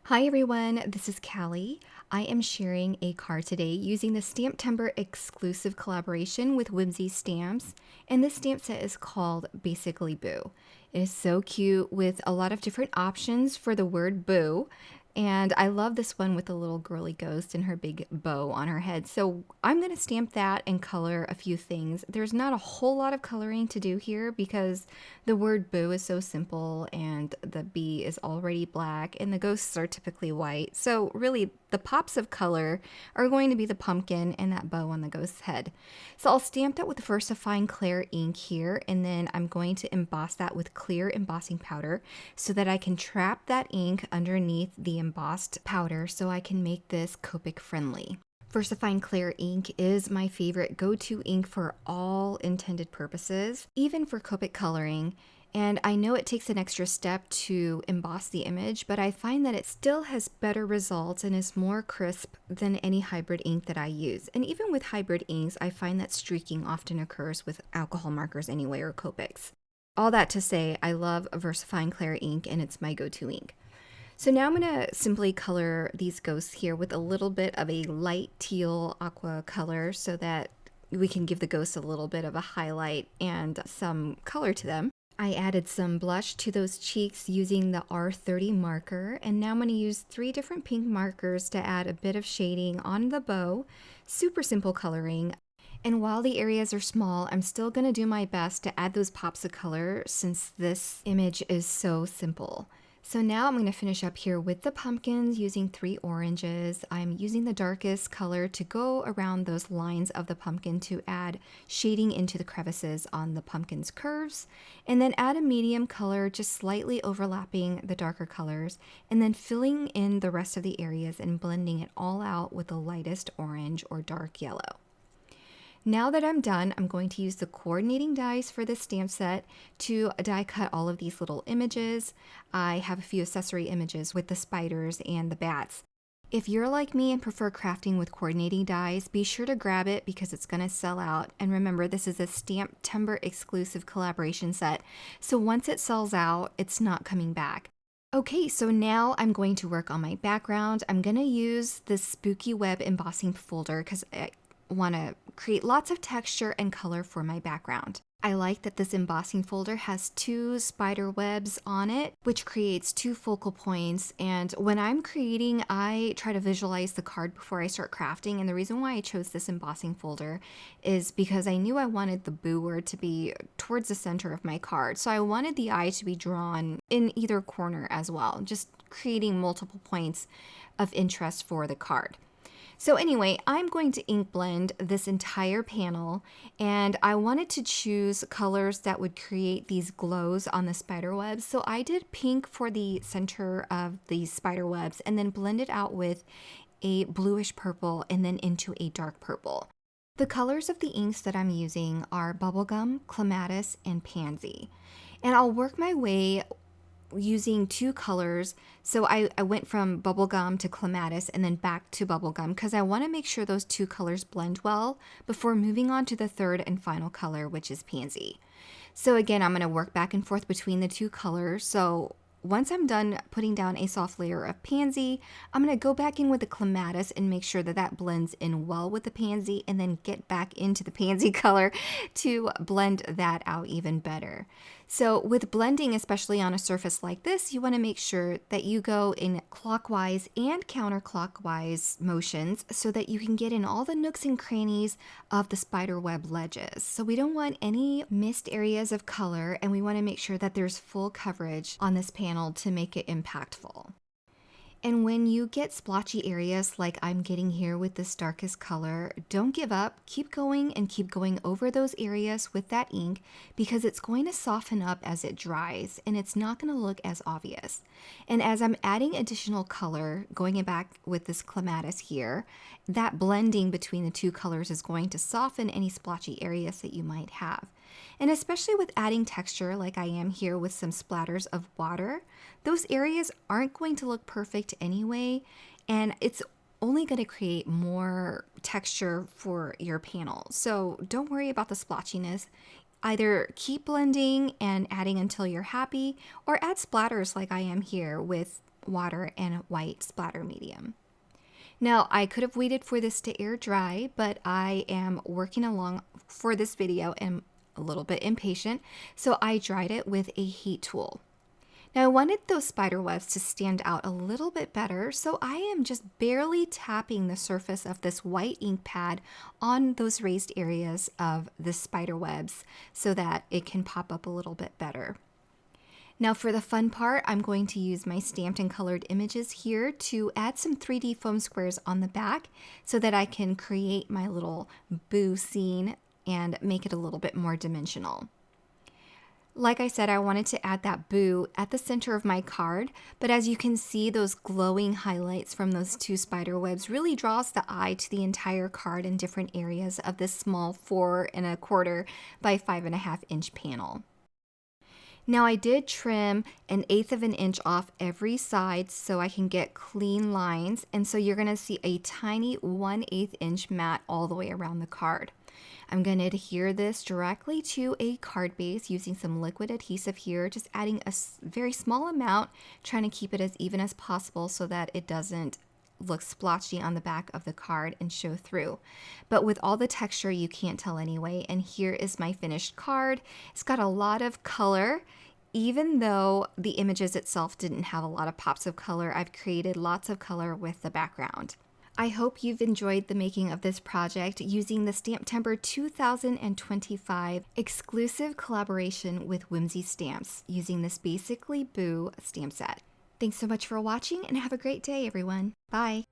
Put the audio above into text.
Hi everyone, this is Caly. I am sharing a card today using the STAMPtember exclusive collaboration with Whimsy stamps, and this stamp set is called Basically Boo. It is so cute with a lot of different options for the word boo, and I love this one with the little girly ghost and her big bow on her head. So I'm going to stamp that and color a few things. There's not a whole lot of coloring to do here because the word boo is so simple and the bee is already black and the ghosts are typically white. So really the pops of color are going to be the pumpkin and that bow on the ghost's head. So I'll stamp that with VersaFine Clear ink here, and then I'm going to emboss that with clear embossing powder so that I can trap that ink underneath the embossed powder so I can make this Copic friendly. VersaFine Clear ink is my favorite go-to ink for all intended purposes, even for Copic coloring. And I know it takes an extra step to emboss the image, but I find that it still has better results and is more crisp than any hybrid ink that I use. And even with hybrid inks, I find that streaking often occurs with alcohol markers anyway, or Copics. All that to say, I love VersaFine Clear ink and it's my go-to ink. So now I'm going to simply color these ghosts here with a little bit of a light teal aqua color so that we can give the ghosts a little bit of a highlight and some color to them. I added some blush to those cheeks using the R30 marker, and now I'm going to use 3 different pink markers to add a bit of shading on the bow. Super simple coloring. And while the areas are small, I'm still going to do my best to add those pops of color since this image is so simple. So now I'm going to finish up here with the pumpkins using 3 oranges. I'm using the darkest color to go around those lines of the pumpkin to add shading into the crevices on the pumpkin's curves, and then add a medium color just slightly overlapping the darker colors, and then filling in the rest of the areas and blending it all out with the lightest orange or dark yellow. Now that I'm done, I'm going to use the coordinating dies for this stamp set to die cut all of these little images. I have a few accessory images with the spiders and the bats. If you're like me and prefer crafting with coordinating dies, be sure to grab it because it's going to sell out. And remember, this is a STAMPtember exclusive collaboration set, so once it sells out, it's not coming back. Okay, so now I'm going to work on my background. I'm going to use this spooky web embossing folder because I want to create lots of texture and color for my background. I like that this embossing folder has 2 spider webs on it, which creates 2 focal points. And when I'm creating, I try to visualize the card before I start crafting. And the reason why I chose this embossing folder is because I knew I wanted the boo word to be towards the center of my card. So I wanted the eye to be drawn in either corner as well, just creating multiple points of interest for the card. So anyway, I'm going to ink blend this entire panel, and I wanted to choose colors that would create these glows on the spider webs. So I did pink for the center of the spider webs and then blended out with a bluish purple and then into a dark purple. The colors of the inks that I'm using are bubblegum, clematis, and pansy. And I'll work my way using 2 colors. So I went from bubblegum to clematis and then back to bubblegum because I want to make sure those 2 colors blend well before moving on to the third and final color, which is pansy. So again, I'm going to work back and forth between the 2 colors. So once I'm done putting down a soft layer of pansy, I'm going to go back in with the clematis and make sure that that blends in well with the pansy, and then get back into the pansy color to blend that out even better. So with blending, especially on a surface like this, you want to make sure that you go in clockwise and counterclockwise motions so that you can get in all the nooks and crannies of the spider web ledges. So we don't want any missed areas of color, and we want to make sure that there's full coverage on this panel to make it impactful. And when you get splotchy areas like I'm getting here with this darkest color, don't give up. Keep going and keep going over those areas with that ink because it's going to soften up as it dries and it's not going to look as obvious. And as I'm adding additional color, going back with this clematis here, that blending between the 2 colors is going to soften any splotchy areas that you might have. And especially with adding texture like I am here with some splatters of water, those areas aren't going to look perfect anyway, and it's only going to create more texture for your panel. So don't worry about the splotchiness. Either keep blending and adding until you're happy, or add splatters like I am here with water and white splatter medium. Now, I could have waited for this to air dry, but I am working along for this video and a little bit impatient, so I dried it with a heat tool. Now, I wanted those spider webs to stand out a little bit better, so I am just barely tapping the surface of this white ink pad on those raised areas of the spider webs so that it can pop up a little bit better. Now for the fun part, I'm going to use my stamped and colored images here to add some 3D foam squares on the back so that I can create my little boo scene and make it a little bit more dimensional. Like I said, I wanted to add that boo at the center of my card, but as you can see, those glowing highlights from those two spider webs really draws the eye to the entire card in different areas of this small 4¼ by 5½ inch panel. Now I did trim 1/8 of an inch off every side so I can get clean lines, and so you're going to see a tiny 1/8 inch mat all the way around the card. I'm going to adhere this directly to a card base using some liquid adhesive here, just adding a very small amount, trying to keep it as even as possible so that it doesn't look splotchy on the back of the card and show through. But with all the texture, you can't tell anyway. And here is my finished card. It's got a lot of color. Even though the images itself didn't have a lot of pops of color, I've created lots of color with the background. I hope you've enjoyed the making of this project using the STAMPtember 2025 exclusive collaboration with Whimsy stamps using this Basically Boo stamp set. Thanks so much for watching and have a great day, everyone. Bye.